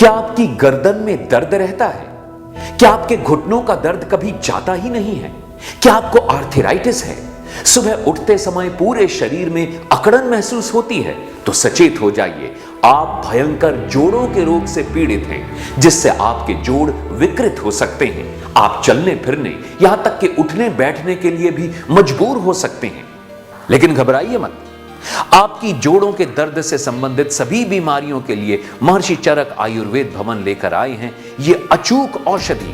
क्या आपकी गर्दन में दर्द रहता है? क्या आपके घुटनों का दर्द कभी जाता ही नहीं है? क्या आपको आर्थराइटिस है? सुबह उठते समय पूरे शरीर में अकड़न महसूस होती है? तो सचेत हो जाइए, आप भयंकर जोड़ों के रोग से पीड़ित हैं, जिससे आपके जोड़ विकृत हो सकते हैं। आप चलने फिरने, यहां तक कि उठने बैठने के लिए भी मजबूर हो सकते हैं। लेकिन घबराइए मत, आपकी जोड़ों के दर्द से संबंधित सभी बीमारियों के लिए महर्षि चरक आयुर्वेद भवन लेकर आए हैं ये अचूक औषधि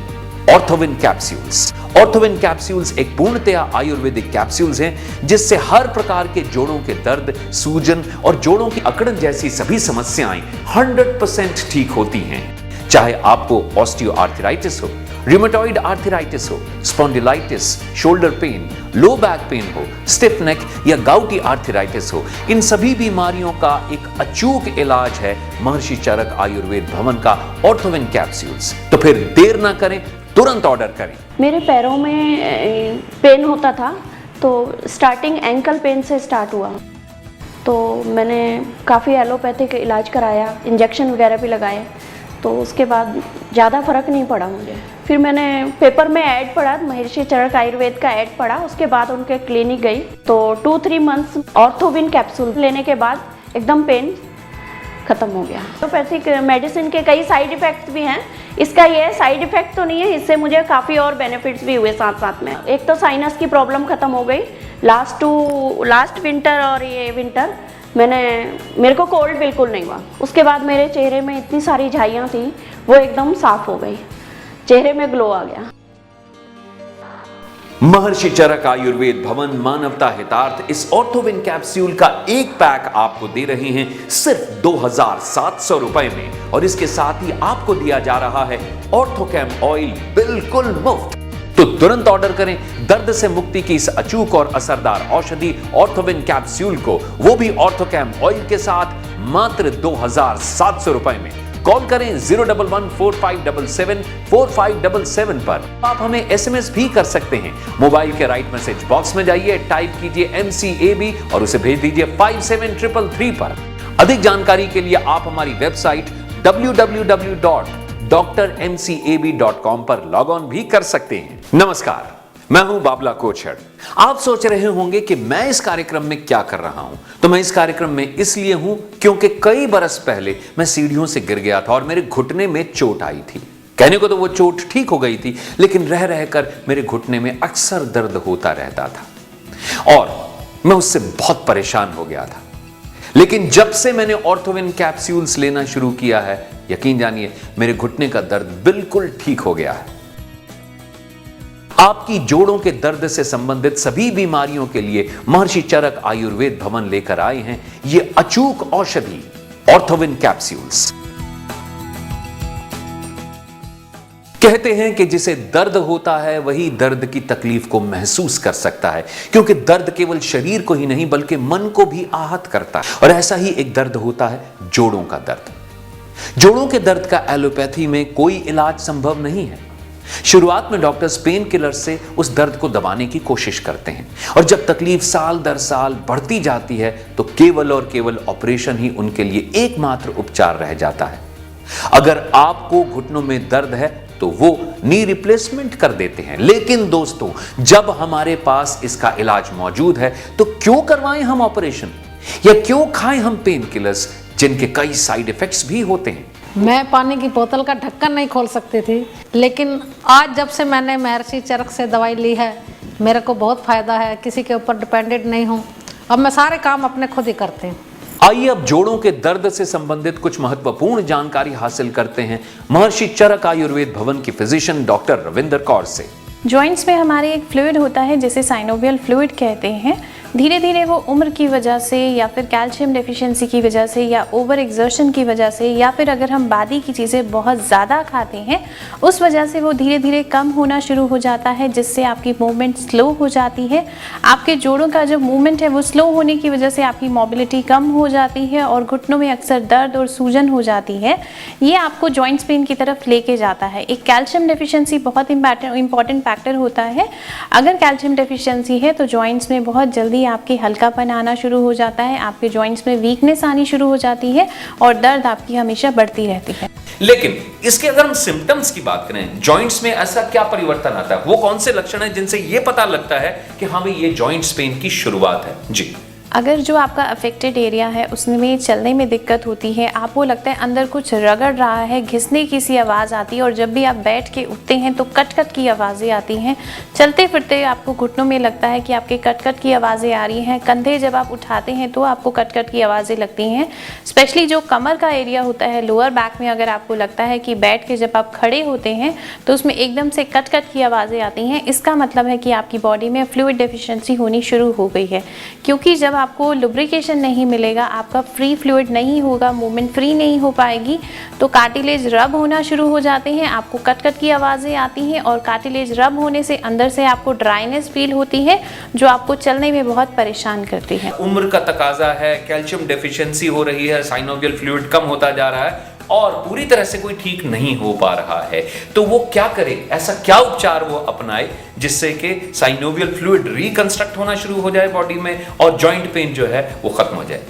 ऑर्थोविन कैप्सूल्स। ऑर्थोविन कैप्सूल्स एक पूर्णतया आयुर्वेदिक कैप्सूल्स हैं, जिससे हर प्रकार के जोड़ों के दर्द, सूजन और जोड़ों की अकड़न जैसी सभी समस्याएं 100% ठीक होती हैं। चाहे आपको ऑस्टियोआर्थराइटिस हो, रिमेटॉइड आर्थराइटिस हो, spondylitis, shoulder pain, low back pain हो, स्टिफ नेक या गाउटी आर्थराइटिस हो, इन सभी बीमारियों का एक अचूक इलाज है महर्षि चरक आयुर्वेद भवन का ऑर्थोविन कैप्सूल्स। तो फिर देर ना करें, तुरंत ऑर्डर करें। मेरे पैरों में पेन होता था, तो स्टार्टिंग एंकल पेन से स्टार्ट हुआ। तो मैंने काफ़ी एलोपैथिक इलाज कराया, इंजेक्शन वगैरह भी लगाए, तो उसके बाद ज़्यादा फर्क नहीं पड़ा मुझे। फिर मैंने पेपर में ऐड पढ़ा, महर्षि चरक आयुर्वेद का ऐड पढ़ा, उसके बाद उनके क्लिनिक गई, तो 2-3 मंथ्स ऑर्थोविन कैप्सूल लेने के बाद एकदम पेन खत्म हो गया। एलोपैथिक मेडिसिन के कई साइड इफ़ेक्ट्स भी हैं, इसका ये साइड इफ़ेक्ट तो नहीं है, इससे मुझे काफ़ी और बेनिफिट्स भी हुए साथ साथ में। एक तो साइनस की प्रॉब्लम खत्म हो गई लास्ट विंटर, और ये विंटर मेरे को कोल्ड बिल्कुल नहीं हुआ। उसके बाद मेरे चेहरे में इतनी सारी झाइयाँ थी, वो एकदम साफ हो गई, चेहरे में ग्लो आ गया। महर्षि चरक आयुर्वेद भवन मानवता हितार्थ इस ऑर्थोविन कैप्सूल का एक पैक आपको दे रहे हैं सिर्फ 2700 रुपए में, और इसके साथ ही आपको दिया जा रहा है ऑर्थोकैम ऑयल बिल्कुल मुफ्त। तो तुरंत ऑर्डर करें दर्द से मुक्ति की इस अचूक और असरदार औषधि ऑर्थोविन कैप्सूल को, वो भी ऑर्थोकैम ऑयल के साथ मात्र 2700 रुपए में। कॉल करें 01145774577 पर। आप हमें एसएमएस भी कर सकते हैं। मोबाइल के राइट मैसेज बॉक्स में जाइए, टाइप कीजिए MCAB और उसे भेज दीजिए 57333 पर। अधिक जानकारी के लिए आप हमारी वेबसाइट www.drmcab.com पर लॉग ऑन भी कर सकते हैं। नमस्कार, मैं हूं बाबला कोचर। आप सोच रहे होंगे कि मैं इस कार्यक्रम में क्या कर रहा हूं। तो मैं इस कार्यक्रम में इसलिए हूं क्योंकि कई बरस पहले मैं सीढ़ियों से गिर गया था और मेरे घुटने में चोट आई थी। कहने को तो वो चोट ठीक हो गई थी, लेकिन रह रहकर मेरे घुटने में अक्सर दर्द होता रहता था और मैं उससे बहुत परेशान हो गया था। लेकिन जब से मैंने ऑर्थोविन कैप्सूल्स लेना शुरू किया है, यकीन जानिए मेरे घुटने का दर्द बिल्कुल ठीक हो गया है। आपकी जोड़ों के दर्द से संबंधित सभी बीमारियों के लिए महर्षि चरक आयुर्वेद भवन लेकर आए हैं ये अचूक औषधि ऑर्थोविन कैप्सूल्स। कहते हैं कि जिसे दर्द होता है वही दर्द की तकलीफ को महसूस कर सकता है, क्योंकि दर्द केवल शरीर को ही नहीं बल्कि मन को भी आहत करता है। और ऐसा ही एक दर्द होता है जोड़ों का दर्द। जोड़ों के दर्द का एलोपैथी में कोई इलाज संभव नहीं है। शुरुआत में डॉक्टर्स पेन किलर से उस दर्द को दबाने की कोशिश करते हैं, और जब तकलीफ साल दर साल बढ़ती जाती है तो केवल और केवल ऑपरेशन ही उनके लिए एकमात्र उपचार रह जाता है। अगर आपको घुटनों में दर्द है तो वो नी रिप्लेसमेंट कर देते हैं। लेकिन दोस्तों, जब हमारे पास इसका इलाज मौजूद है तो क्यों करवाएं हम ऑपरेशन, या क्यों खाएं हम पेन किलर्स जिनके कई साइड इफेक्ट्स भी होते हैं। मैं पानी की बोतल का ढक्कन नहीं खोल सकती थी, लेकिन आज जब से मैंने महर्षि चरक से दवाई ली है मेरे को बहुत फायदा है। किसी के ऊपर डिपेंडेंट नहीं हूँ, अब मैं सारे काम अपने खुद ही करते हैं। आइए अब जोड़ों के दर्द से संबंधित कुछ महत्वपूर्ण जानकारी हासिल करते हैं महर्षि चरक आयुर्वेद भवन की फिजिशियन डॉक्टर रविंदर कौर से। जॉइंट्स में हमारे एक फ्लूइड होता है जिसे साइनोवियल फ्लूइड कहते हैं। धीरे धीरे वो उम्र की वजह से या फिर कैल्शियम डेफिशिएंसी की वजह से या ओवर एक्सर्शन की वजह से या फिर अगर हम बादी की चीज़ें बहुत ज़्यादा खाते हैं उस वजह से वो धीरे धीरे कम होना शुरू हो जाता है, जिससे आपकी मूवमेंट स्लो हो जाती है। आपके जोड़ों का जो मूवमेंट है वो स्लो होने की वजह से आपकी मोबिलिटी कम हो जाती है और घुटनों में अक्सर दर्द और सूजन हो जाती है। ये आपको जॉइंट्स पेन की तरफ लेके जाता है। एक कैल्शियम डेफिशिएंसी बहुत इंपॉर्टेंट फैक्टर होता है। अगर कैल्शियम डेफिशिएंसी है तो जॉइंट्स में बहुत जल्दी आपके हल्कापन आना शुरू हो जाता है, आपके जॉइंट्स में वीकनेस आनी शुरू हो जाती है और दर्द आपकी हमेशा बढ़ती रहती है। लेकिन इसके अगर हम सिम्टम्स की बात करें, जॉइंट्स में ऐसा क्या परिवर्तन आता है, वो कौन से लक्षण हैं जिनसे ये पता लगता है कि हमें ये जॉइंट्स पेन की शुरुआत है? जी, अगर जो आपका अफेक्टेड एरिया है उसमें चलने में दिक्कत होती है, आपको लगता है अंदर कुछ रगड़ रहा है, घिसने की सी आवाज़ आती है और जब भी आप बैठ के उठते हैं तो कट कट की आवाज़ें आती हैं, चलते फिरते आपको घुटनों में लगता है कि आपके कट कट की आवाज़ें आ रही हैं, कंधे जब आप उठाते हैं तो आपको कट कट की आवाज़ें लगती हैं, स्पेशली जो कमर का एरिया होता है, लोअर बैक में अगर आपको लगता है कि बैठ के जब आप खड़े होते हैं तो उसमें एकदम से कट कट की आवाज़ें आती हैं, इसका मतलब है कि आपकी बॉडी में फ्लूइड डेफिशिएंसी होनी शुरू हो गई है। क्योंकि जब आपको लुब्रिकेशन नहीं मिलेगा, आपका फ्री फ्लूइड नहीं होगा, मूवमेंट फ्री नहीं हो पाएगी, तो कार्टिलेज रब होना शुरू हो जाते हैं, आपको कट कट की आवाज़ें आती हैं और कार्टिलेज रब होने से अंदर से आपको ड्राइनेस फील होती है जो आपको चलने में बहुत परेशान करती है। उम्र का तकाजा है, कैल्शियम डेफिशिएंसी हो रही है, साइनोवियल फ्लूइड कम होता जा रहा है और पूरी तरह से कोई ठीक नहीं हो पा रहा है, तो वो क्या करे, ऐसा क्या उपचार वो अपनाए जिससे कि साइनोवियल फ्लूइड रिकंस्ट्रक्ट होना शुरू हो जाए बॉडी में और जॉइंट पेन जो है वो खत्म हो जाए?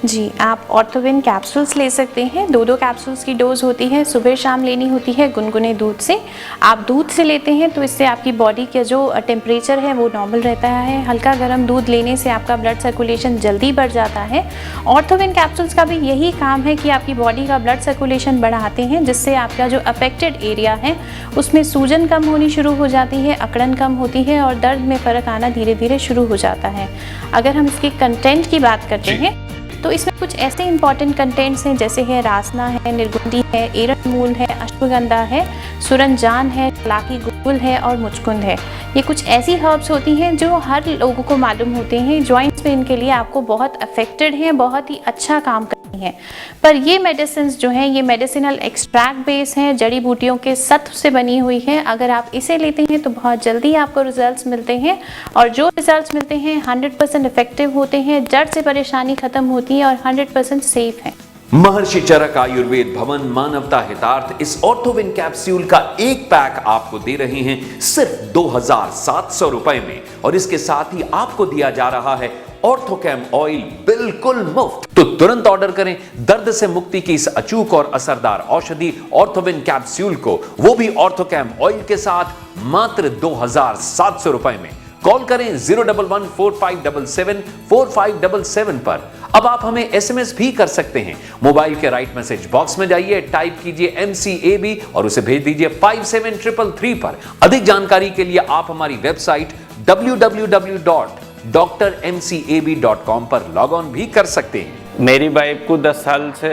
जी, आप ऑर्थोविन कैप्सूल्स ले सकते हैं, 2-2 कैप्सूल्स की डोज होती है, सुबह शाम लेनी होती है गुनगुने दूध से। आप दूध से लेते हैं तो इससे आपकी बॉडी का जो टेम्परेचर है वो नॉर्मल रहता है, हल्का गर्म दूध लेने से आपका ब्लड सर्कुलेशन जल्दी बढ़ जाता है। ऑर्थोविन कैप्सूल्स का भी यही काम है कि आपकी बॉडी का ब्लड सर्कुलेशन बढ़ाते हैं, जिससे आपका जो अफेक्टेड एरिया है उसमें सूजन कम होनी शुरू हो जाती है, अकड़न कम होती है और दर्द में फ़र्क आना धीरे धीरे शुरू हो जाता है। अगर हम इसके कंटेंट की बात करते हैं तो इसमें कुछ ऐसे इंपॉर्टेंट कंटेंट्स हैं जैसे है रासना है, निर्गुंडी है, एरंड मूल है, अश्वगंधा है, सुरंजान है, लाकी गुगुल है और मुचकुंद है। ये कुछ ऐसी हर्ब्स होती हैं जो हर लोगों को मालूम होते हैं, जॉइंट्स पेन के लिए आपको बहुत अफेक्टेड हैं, बहुत ही अच्छा काम करती हैं। पर ये मेडिसिन जो हैं ये मेडिसिनल एक्सट्रैक्ट बेस हैं, जड़ी बूटियों के सत्व से बनी हुई है। अगर आप इसे लेते हैं तो बहुत जल्दी आपको रिजल्ट्स मिलते हैं और जो रिजल्ट्स मिलते हैं 100% इफेक्टिव होते हैं, जड़ से परेशानी खत्म होती है और 100% सेफ है। महर्षि चरक आयुर्वेद भवन मानवता हितार्थ इस ऑर्थोविन कैप्सूल का एक पैक आपको दे रहे हैं सिर्फ 2700 रुपए में और इसके साथ ही आपको दिया जा रहा है ऑर्थोकैम ऑयल बिल्कुल मुफ्त। तो तुरंत ऑर्डर करें दर्द से मुक्ति की इस अचूक और असरदार औषधि ऑर्थोविन कैप्सूल को, वो भी ऑर्थोकैम ऑयल के साथ मात्र 2700 रुपए में। कॉल करें 01145774577 पर। अब आप हमें एसएमएस भी कर सकते हैं। मोबाइल के राइट मैसेज बॉक्स में जाइए, टाइप कीजिए MCAB और उसे भेज दीजिए 57333 पर। अधिक जानकारी के लिए आप हमारी वेबसाइट www.drmcab.com पर लॉग ऑन भी कर सकते हैं। मेरी वाइफ को 10 साल से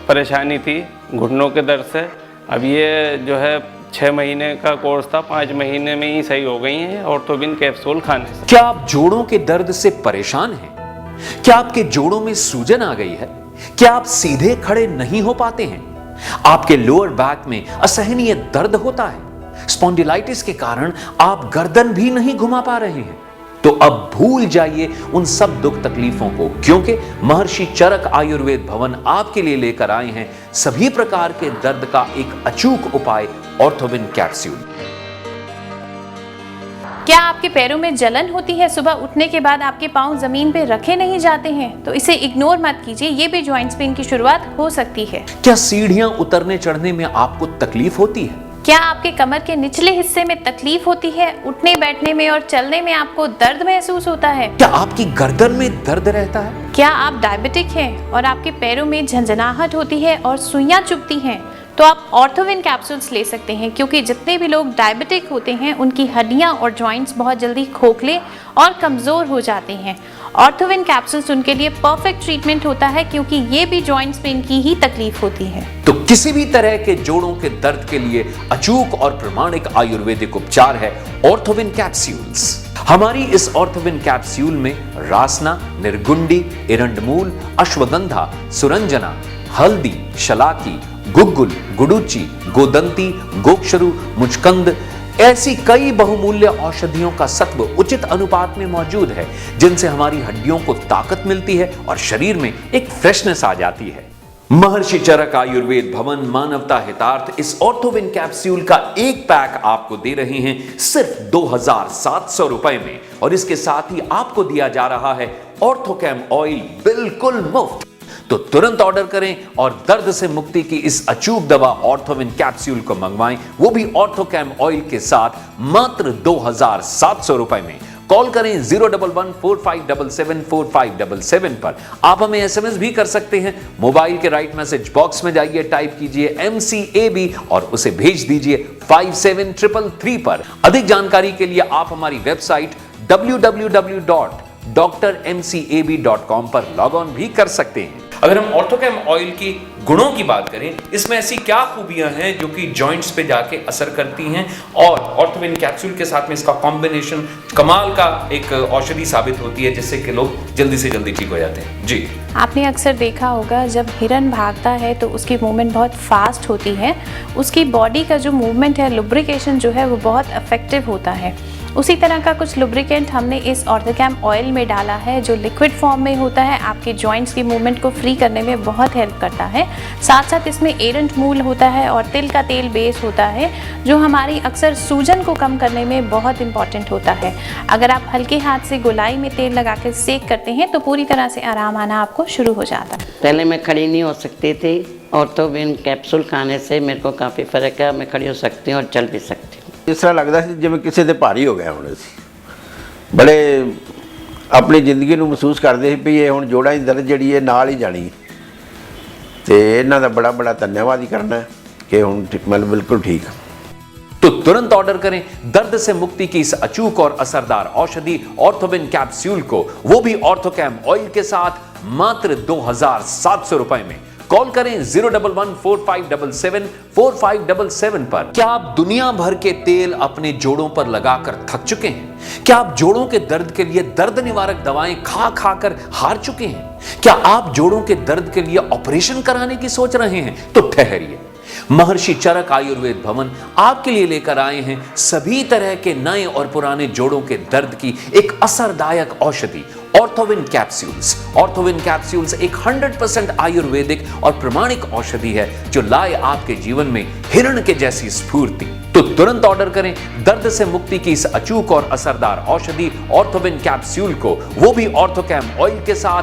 परेशानी थी घुटनों के दर्द से। अब ये जो है 6 महीने का कोर्स था, 5 महीने में ही सही हो गई हैं ऑर्थोविन कैप्सूल खाने से। क्या आप जोड़ों के दर्द से परेशान हैं? क्या आपके जोड़ों में सूजन आ गई है? क्या आप सीधे खड़े नहीं हो पाते हैं? आपके लोअर बैक में असहनीय दर्द होता है? स्पॉन्डिलाइटिस के कारण आप गर्दन भी नहीं घुमा पा रहे हैं? तो अब भूल जाइए उन सब दुख तकलीफों को, क्योंकि महर्षि चरक आयुर्वेद भवन आपके लिए लेकर आए हैं सभी प्रकार के दर्द का एक अचूक उपाय ऑर्थोविन कैप्सूल। क्या आपके पैरों में जलन होती है? सुबह उठने के बाद आपके पांव जमीन पे रखे नहीं जाते हैं? तो इसे इग्नोर मत कीजिए, ये भी जॉइंट्स पेन की शुरुआत हो सकती है। क्या सीढ़ियां उतरने चढ़ने में आपको तकलीफ होती है? क्या आपके कमर के निचले हिस्से में तकलीफ होती है? उठने बैठने में और चलने में आपको दर्द महसूस होता है? क्या आपकी गर्दन में दर्द रहता है? क्या आप डायबिटिक हैं और आपके पैरों में झंझनाहट होती है और सुइयां चुभती हैं? तो आप ऑर्थोविन कैप्सूल्स ले सकते हैं, क्योंकि जितने भी लोग डायबिटिक होते हैं उनकी हड्डियां और जॉइंट्स बहुत जल्दी खोखले और कमज़ोर हो जाते हैं। ऑर्थोविन कैप्सूल्स उनके लिए परफेक्ट ट्रीटमेंट होता है, क्योंकि ये भी जॉइंट्स पेन की ही तकलीफ होती है। तो किसी भी तरह के जोड़ों के दर्द के लिए अचूक और प्रमाणिक आयुर्वेदिक उपचार है ऑर्थोविन कैप्सूल्स। हमारी इस ऑर्थोविन कैप्सूल में रासना, निर्गुंडी, एरंडमूल, अश्वगंधा, सुरंजना, हल्दी, शलाकी, गुग्गुल, गुडुची, गोदंती, गोक्षरू, मुचकंद ऐसी कई बहुमूल्य औषधियों का सत्व उचित अनुपात में मौजूद है, जिनसे हमारी हड्डियों को ताकत मिलती है और शरीर में एक फ्रेशनेस आ जाती है। महर्षि चरक आयुर्वेद भवन मानवता हितार्थ इस ऑर्थोविन कैप्सूल का एक पैक आपको दे रहे हैं सिर्फ 2700 रुपए में और इसके साथ ही आपको दिया जा रहा है ऑर्थोकैम ऑयल बिल्कुल मुफ्त। तो तुरंत ऑर्डर करें और दर्द से मुक्ति की इस अचूक दवा ऑर्थोविन कैप्सूल को मंगवाएं, वो भी ऑर्थोकैम ऑयल के साथ मात्र 2700 रुपए में। कॉल करें 01145774577 पर। आप हमें एसएमएस भी कर सकते हैं। मोबाइल के राइट मैसेज बॉक्स में जाइए, टाइप कीजिए MCAB और उसे भेज दीजिए 57333 पर। अधिक जानकारी के लिए आप हमारी वेबसाइट www.drmcab.com पर लॉग ऑन भी कर सकते हैं। अगर हम ऑर्थोकैम ऑयल की गुणों की बात करें, इसमें ऐसी क्या खूबियां हैं जो कि जॉइंट्स पे जाके असर करती हैं, और ऑर्थोविन कैप्सूल के साथ में इसका कॉम्बिनेशन कमाल का एक औषधि साबित होती है, जिससे कि लोग जल्दी से जल्दी ठीक हो जाते हैं। जी, आपने अक्सर देखा होगा जब हिरन भागता है तो उसकी मूवमेंट बहुत फास्ट होती है, उसकी बॉडी का जो मूवमेंट है, लुब्रिकेशन जो है वो बहुत इफेक्टिव होता है। उसी तरह का कुछ लुब्रिकेंट हमने इस ऑर्थोकैम ऑयल में डाला है, जो लिक्विड फॉर्म में होता है, आपके जॉइंट्स की मूवमेंट को फ्री करने में बहुत हेल्प करता है। साथ साथ इसमें एरंट मूल होता है और तिल का तेल बेस होता है, जो हमारी अक्सर सूजन को कम करने में बहुत इंपॉर्टेंट होता है। अगर आप हल्के हाथ से गोलाई में तेल लगा कर सेक करते हैं तो पूरी तरह से आराम आना आपको शुरू हो जाता है। पहले मैं खड़ी नहीं हो सकती थी, ऑर्थोविन कैप्सूल खाने से मेरे को काफ़ी फ़र्क है। मैं खड़ी हो सकती हूँ और चल भी सकती हूँ। इस तरह लगता ਸੀ ਜਿਵੇਂ ਕਿਸੇ ਦੇ ਭਾਰੀ ਹੋ ਗਿਆ ਹੁਣ ਅਸੀਂ ਬੜੇ ਆਪਣੀ ਜ਼ਿੰਦਗੀ ਨੂੰ ਮਹਿਸੂਸ ਕਰਦੇ ਸੀ ਵੀ ਇਹ ਹੁਣ ਜੋੜਾਂ ਦੀ ਦਰਦ ਜਿਹੜੀ ਹੈ ਨਾਲ ਹੀ ਜਾਣੀ ਤੇ ਇਹਨਾਂ ਦਾ ਬੜਾ ਬੜਾ ਧੰਨਵਾਦ ਹੀ करना कि ਹੁਣ मतलब बिल्कुल ठीक। तो तुरंत ऑर्डर करें दर्द से मुक्ति की इस अचूक और असरदार औषधि ऑर्थोविन कैप्सूल को, वो भी ऑर्थोकैम ऑयल के साथ मात्र 2700 रुपए में। कॉल करें 01145774577 पर। क्या आप दुनिया भर के तेल अपने जोड़ों पर लगाकर थक चुके हैं? क्या आप जोड़ों के दर्द के लिए दर्द निवारक दवाएं खा खाकर हार चुके हैं? क्या आप जोड़ों के दर्द के लिए ऑपरेशन कराने की सोच रहे हैं? तो ठहरिए, महर्षि चरक आयुर्वेद भवन आपके लिए लेकर आए हैं सभी तरह के नए और पुराने जोड़ों के दर्द की एक असरदायक औषधि ऑर्थोविन कैप्सूल्स। ऑर्थोविन कैप्सूल्स एक 100% आयुर्वेदिक और प्रमाणिक औषधि है, जो लाए आपके जीवन में हिरण के जैसी स्फूर्ति। तो तुरंत ऑर्डर करें दर्द से मुक्ति की इस अचूक और असरदार औषधि ऑर्थोविन कैप्सूल को, वो भी ऑर्थोकैम ऑयल के साथ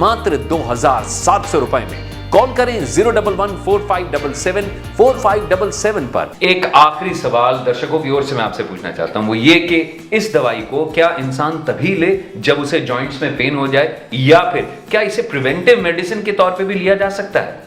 मात्र 2700 रुपए में। कॉल करें 01145774577 पर। एक आखिरी सवाल दर्शकों की ओर से मैं आपसे पूछना चाहता हूं, वो ये कि इस दवाई को क्या इंसान तभी ले जब उसे जॉइंट्स में पेन हो जाए, या फिर क्या इसे प्रिवेंटिव मेडिसिन के तौर पे भी लिया जा सकता है?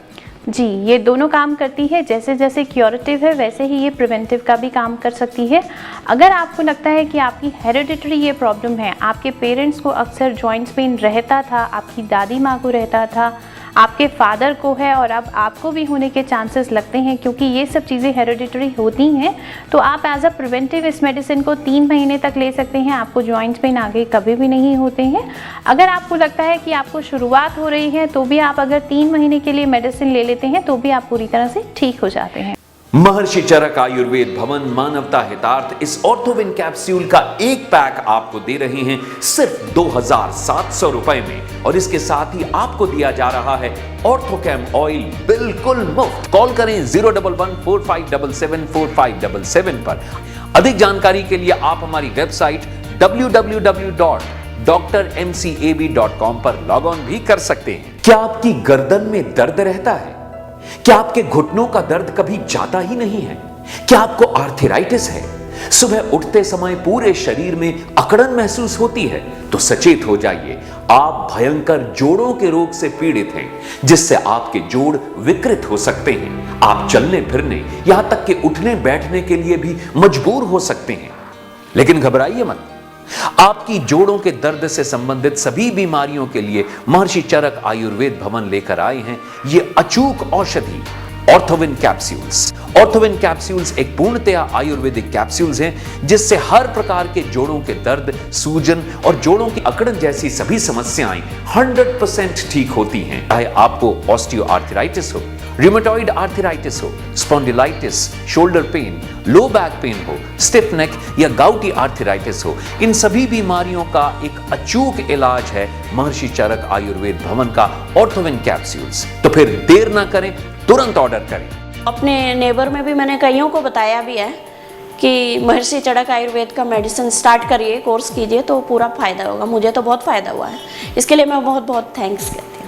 जी, ये दोनों काम करती है। जैसे जैसे क्यूरेटिव है वैसे ही ये प्रिवेंटिव का भी काम कर सकती है। अगर आपको लगता है कि आपकी हेरिडिटरी ये प्रॉब्लम है, आपके पेरेंट्स को अक्सर जॉइंट्स पेन रहता था, आपकी दादी माँ को रहता था, आपके फादर को है और अब आपको भी होने के चांसेस लगते हैं, क्योंकि ये सब चीज़ें हेरिडिटरी होती हैं, तो आप एज अ प्रिवेंटिव इस मेडिसिन को 3 महीने तक ले सकते हैं। आपको जॉइंट्स पेन आगे कभी भी नहीं होते हैं। अगर आपको लगता है कि आपको शुरुआत हो रही है तो भी आप अगर 3 महीने के लिए मेडिसिन ले लेते हैं तो भी आप पूरी तरह से ठीक हो जाते हैं। महर्षि चरक आयुर्वेद भवन मानवता हितार्थ इस ऑर्थोविन कैप्सूल का एक पैक आपको दे रहे हैं सिर्फ 2700 रुपए में, और इसके साथ ही आपको दिया जा रहा है ऑर्थोकैम ऑयल बिल्कुल मुफ्त। कॉल करें 01145774577 पर। अधिक जानकारी के लिए आप हमारी वेबसाइट www.drmcab.com पर लॉग ऑन भी कर सकते हैं। क्या आपकी गर्दन में दर्द रहता है? क्या आपके घुटनों का दर्द कभी जाता ही नहीं है? क्या आपको आर्थराइटिस है? सुबह उठते समय पूरे शरीर में अकड़न महसूस होती है? तो सचेत हो जाइए, आप भयंकर जोड़ों के रोग से पीड़ित हैं, जिससे आपके जोड़ विकृत हो सकते हैं। आप चलने फिरने, यहां तक कि उठने बैठने के लिए भी मजबूर हो सकते हैं। लेकिन घबराइए मत, आपकी जोड़ों के दर्द से संबंधित सभी बीमारियों के लिए महर्षि चरक आयुर्वेद भवन लेकर आए हैं ये अचूक औषधि ऑर्थोविन कैप्सूल्स। ऑर्थोविन कैप्सूल्स एक पूर्णतया आयुर्वेदिक कैप्सूल्स हैं, जिससे हर प्रकार के जोड़ों के दर्द, सूजन और जोड़ों की अकड़न जैसी सभी समस्याएं 100% ठीक होती हैं। चाहे आपको ऑस्टियोआर्थराइटिस हो, रिमेटॉइड आर्थराइटिस हो, spondylitis, shoulder pain, low back pain हो, स्टिफ नेक या गाउटी आर्थराइटिस हो, इन सभी बीमारियों का एक अचूक इलाज है महर्षि चरक आयुर्वेद भवन का ऑर्थोविन कैप्सूल्स। तो फिर देर ना करें, तुरंत ऑर्डर करें। अपने नेबर में भी मैंने कईयों को बताया भी है कि महर्षि चरक आयुर्वेद का मेडिसिन स्टार्ट करिए, कोर्स कीजिए तो पूरा फ़ायदा होगा। मुझे तो बहुत फ़ायदा हुआ है, इसके लिए मैं बहुत बहुत थैंक्स करती हूँ।